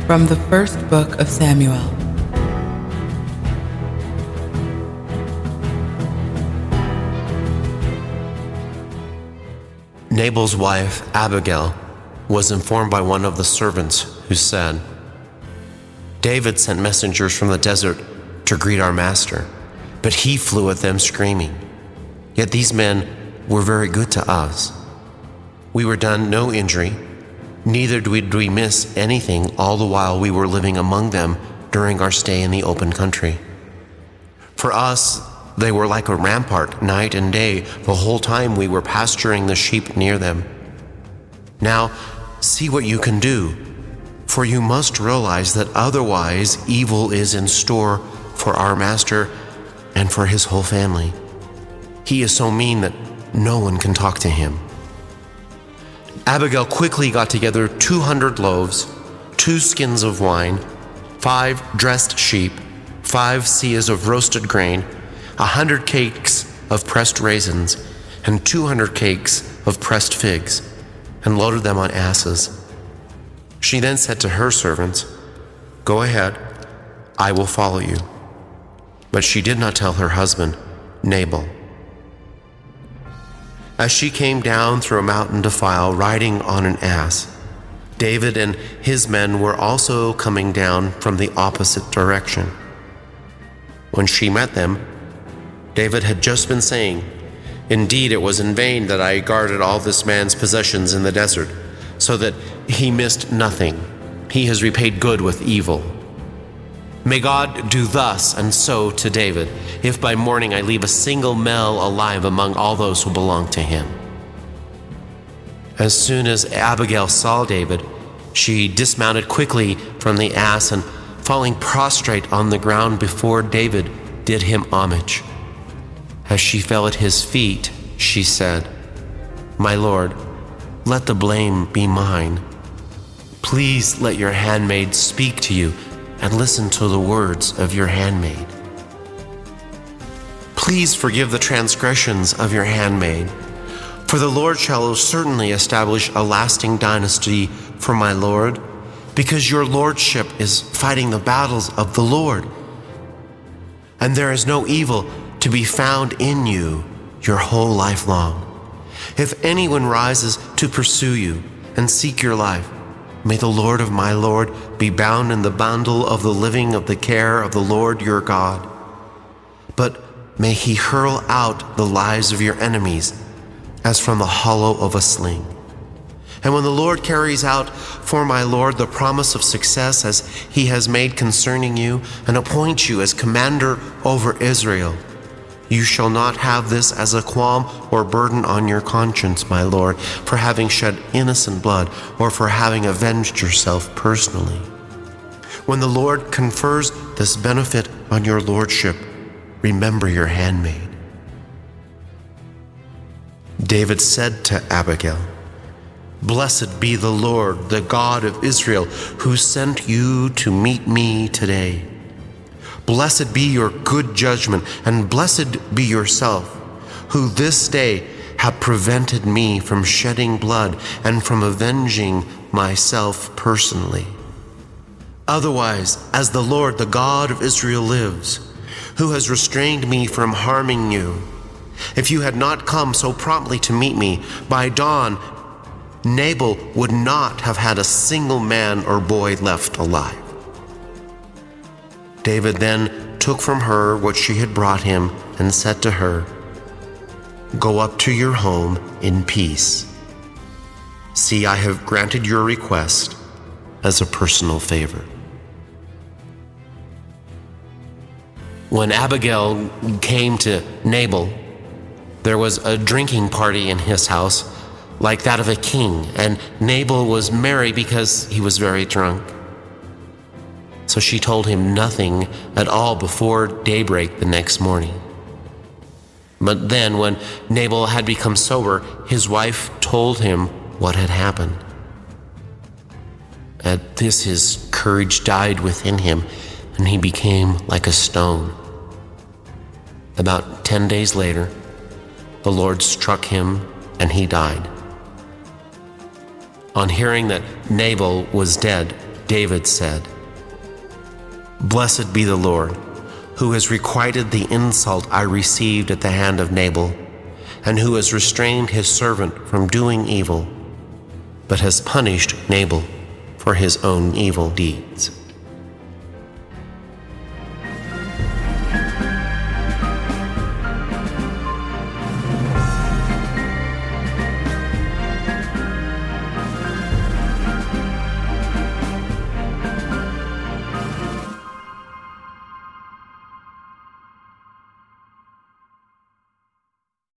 From the first book of Samuel. Nabal's wife, Abigail, was informed by one of the servants who said, "David sent messengers from the desert to greet our master, but he flew at them screaming. Yet these men were very good to us. We were done no injury, neither did we miss anything all the while we were living among them during our stay in the open country. For us, they were like a rampart night and day the whole time we were pasturing the sheep near them. Now, see what you can do, for you must realize that otherwise evil is in store for our master and for his whole family. He is so mean that no one can talk to him." Abigail quickly got together 200 loaves, 2 skins of wine, 5 dressed sheep, 5 seahs of roasted grain, 100 cakes of pressed raisins, and 200 cakes of pressed figs, and loaded them on asses. She then said to her servants, "Go ahead, I will follow you." But she did not tell her husband, Nabal. As she came down through a mountain defile riding on an ass, David and his men were also coming down from the opposite direction. When she met them, David had just been saying, "Indeed, it was in vain that I guarded all this man's possessions in the desert, so that he missed nothing. He has repaid good with evil. May God do thus and so to David, if by morning I leave a single male alive among all those who belong to him." As soon as Abigail saw David, she dismounted quickly from the ass and, falling prostrate on the ground before David, did him homage. As she fell at his feet, she said, "My lord, let the blame be mine. Please let your handmaid speak to you and listen to the words of your handmaid. Please forgive the transgressions of your handmaid, for the Lord shall certainly establish a lasting dynasty for my lord, because your lordship is fighting the battles of the Lord, and there is no evil to be found in you your whole life long. If anyone rises to pursue you and seek your life, may the Lord of my Lord be bound in the bundle of the living of the care of the Lord your God. But may he hurl out the lives of your enemies as from the hollow of a sling. And when the Lord carries out for my Lord the promise of success as he has made concerning you, and appoints you as commander over Israel, you shall not have this as a qualm or burden on your conscience, my Lord, for having shed innocent blood or for having avenged yourself personally. When the Lord confers this benefit on your lordship, remember your handmaid." David said to Abigail, "Blessed be the Lord, the God of Israel, who sent you to meet me today. Blessed be your good judgment, and blessed be yourself, who this day have prevented me from shedding blood and from avenging myself personally. Otherwise, as the Lord, the God of Israel lives, who has restrained me from harming you, if you had not come so promptly to meet me, by dawn, Nabal would not have had a single man or boy left alive." David then took from her what she had brought him and said to her, "Go up to your home in peace. See, I have granted your request as a personal favor." When Abigail came to Nabal, there was a drinking party in his house like that of a king, and Nabal was merry because he was very drunk. So she told him nothing at all before daybreak the next morning. But then, when Nabal had become sober, his wife told him what had happened. At this, his courage died within him, and he became like a stone. About 10 days later, the Lord struck him, and he died. On hearing that Nabal was dead, David said, "Blessed be the Lord, who has requited the insult I received at the hand of Nabal, and who has restrained his servant from doing evil, but has punished Nabal for his own evil deeds."